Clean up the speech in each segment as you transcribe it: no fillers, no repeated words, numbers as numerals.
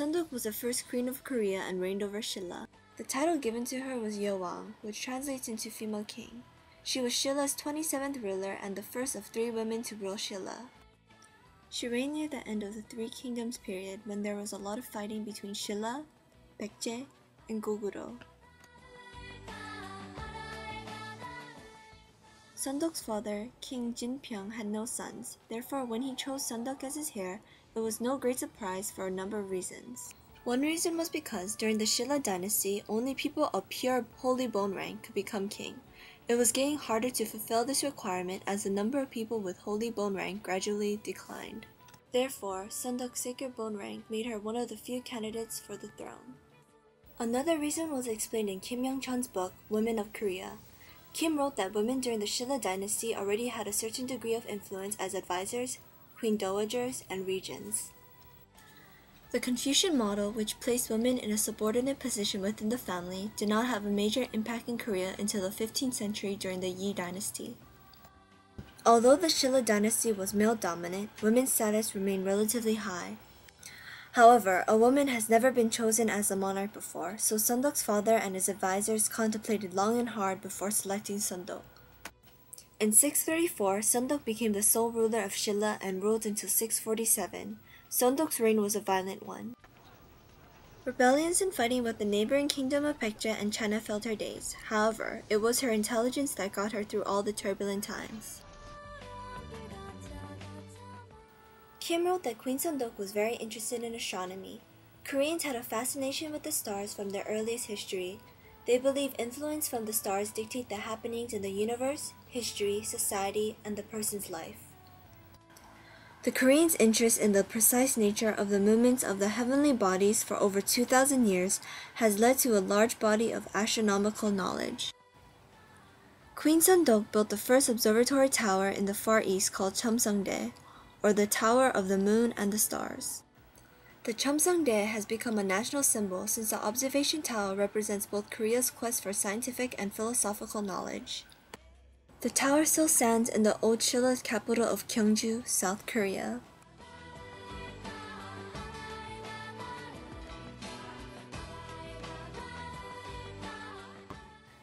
Sondok was the first queen of Korea and reigned over Shilla. The title given to her was Yewang, which translates into female king. She was Shilla's 27th ruler and the first of 3 women to rule Shilla. She reigned near the end of the Three Kingdoms period when there was a lot of fighting between Shilla, Baekje, and Goguro. Sondok's father, King Jinpyeong, had no sons. Therefore, when he chose Sondok as his heir, it was no great surprise for a number of reasons. One reason was because during the Shilla dynasty, only people of pure holy bone rank could become king. It was getting harder to fulfill this requirement as the number of people with holy bone rank gradually declined. Therefore, Sondok's sacred bone rank made her one of the few candidates for the throne. Another reason was explained in Kim Young-chun's book, Women of Korea. Kim wrote that women during the Shilla dynasty already had a certain degree of influence as advisors, queen dowagers, and regents. The Confucian model, which placed women in a subordinate position within the family, did not have a major impact in Korea until the 15th century during the Yi dynasty. Although the Shilla dynasty was male-dominant, women's status remained relatively high. However, a woman has never been chosen as a monarch before, so Sondok's father and his advisors contemplated long and hard before selecting Sondok. In 634, Sondok became the sole ruler of Shilla and ruled until 647. Sondok's reign was a violent one. Rebellions and fighting with the neighboring kingdom of Baekje and China filled her days. However, it was her intelligence that got her through all the turbulent times. Kim wrote that Queen Sondok was very interested in astronomy. Koreans had a fascination with the stars from their earliest history. They believe influence from the stars dictate the happenings in the universe, history, society, and the person's life. The Koreans' interest in the precise nature of the movements of the heavenly bodies for over 2,000 years has led to a large body of astronomical knowledge. Queen Sondok built the first observatory tower in the Far East called Cheomseongdae, or the Tower of the Moon and the Stars. The Cheomseongdae has become a national symbol since the observation tower represents both Korea's quest for scientific and philosophical knowledge. The tower still stands in the old Shilla capital of Gyeongju, South Korea.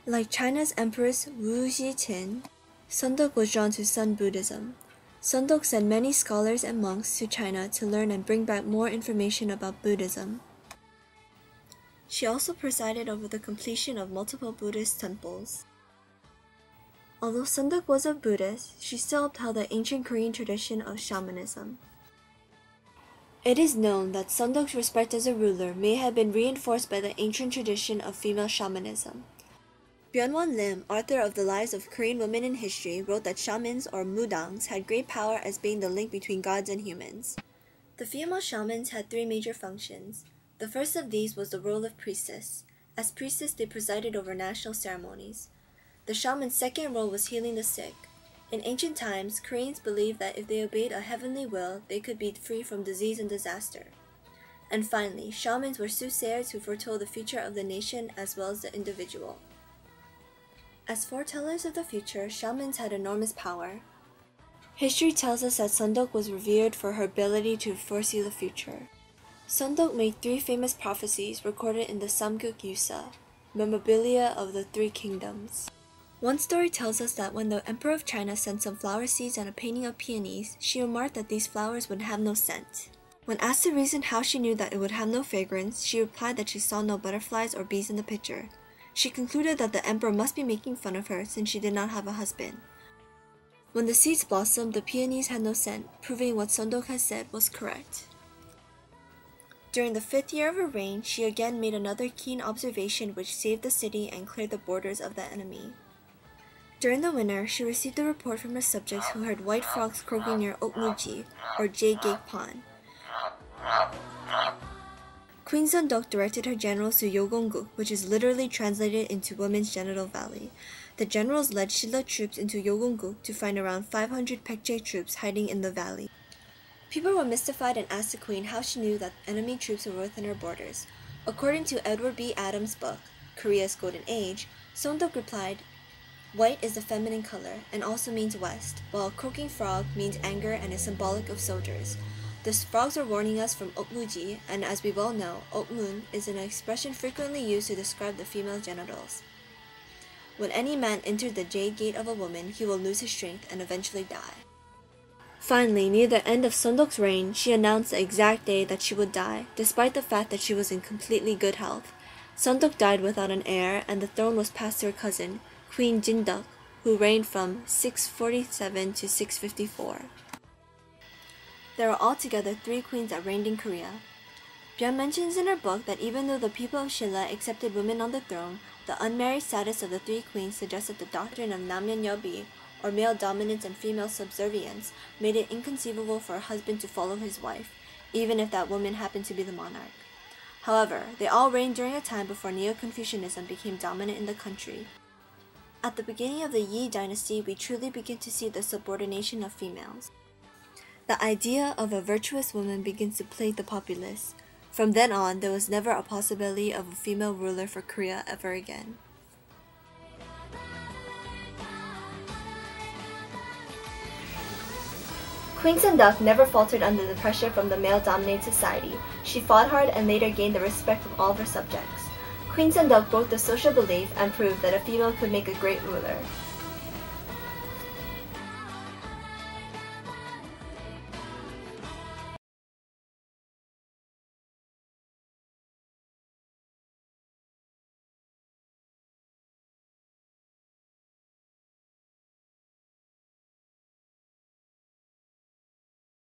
Like China's Empress Wu Zhiqin, Sondok was drawn to Sun Buddhism. Sondok sent many scholars and monks to China to learn and bring back more information about Buddhism. She also presided over the completion of multiple Buddhist temples. Although Sondok was a Buddhist, she still upheld the ancient Korean tradition of shamanism. It is known that Sondok's respect as a ruler may have been reinforced by the ancient tradition of female shamanism. Byung-won Lim, author of The Lives of Korean Women in History, wrote that shamans or mudangs had great power as being the link between gods and humans. The female shamans had 3 major functions. The first of these was the role of priestess. As priestess, they presided over national ceremonies. The shaman's second role was healing the sick. In ancient times, Koreans believed that if they obeyed a heavenly will, they could be free from disease and disaster. And finally, shamans were soothsayers who foretold the future of the nation as well as the individual. As foretellers of the future, shamans had enormous power. History tells us that Sondok was revered for her ability to foresee the future. Sondok made 3 famous prophecies recorded in the Samguk Yusa, memorabilia of the 3 kingdoms. One story tells us that when the Emperor of China sent some flower seeds and a painting of peonies, she remarked that these flowers would have no scent. When asked the reason how she knew that it would have no fragrance, she replied that she saw no butterflies or bees in the picture. She concluded that the emperor must be making fun of her since she did not have a husband. When the seeds blossomed, the peonies had no scent, proving what Sondok had said was correct. During the 5th year of her reign, she again made another keen observation which saved the city and cleared the borders of the enemy. During the winter, she received a report from her subjects who heard white frogs croaking near Okmuji, or Jae-gate Pond. Queen Sondok directed her generals to Yogong-guk, which is literally translated into Women's Genital Valley. The generals led Shilla troops into Yogong-guk to find around 500 Baekje troops hiding in the valley. People were mystified and asked the queen how she knew that enemy troops were within her borders. According to Edward B. Adams' book, Korea's Golden Age, Sondok replied, "White is the feminine color and also means west, while a croaking frog means anger and is symbolic of soldiers. The frogs are warning us from Okmuji, and as we well know, Okmun is an expression frequently used to describe the female genitals. When any man enters the jade gate of a woman, he will lose his strength and eventually die. Finally, near the end of Sondok's reign, she announced the exact day that she would die, despite the fact that she was in completely good health. Sondok died without an heir, and the throne was passed to her cousin, Queen Jinduk, who reigned from 647 to 654. There are altogether 3 queens that reigned in Korea. Byung mentions in her book that even though the people of Shilla accepted women on the throne, the unmarried status of the 3 queens suggests that the doctrine of Namyan Yobi, or male dominance and female subservience, made it inconceivable for a husband to follow his wife, even if that woman happened to be the monarch. However, they all reigned during a time before Neo-Confucianism became dominant in the country. At the beginning of the Yi dynasty, we truly begin to see the subordination of females. The idea of a virtuous woman begins to plague the populace. From then on, there was never a possibility of a female ruler for Korea ever again. Queen Sondok never faltered under the pressure from the male-dominated society. She fought hard and later gained the respect of all of her subjects. Queen Sondok broke the social belief and proved that a female could make a great ruler.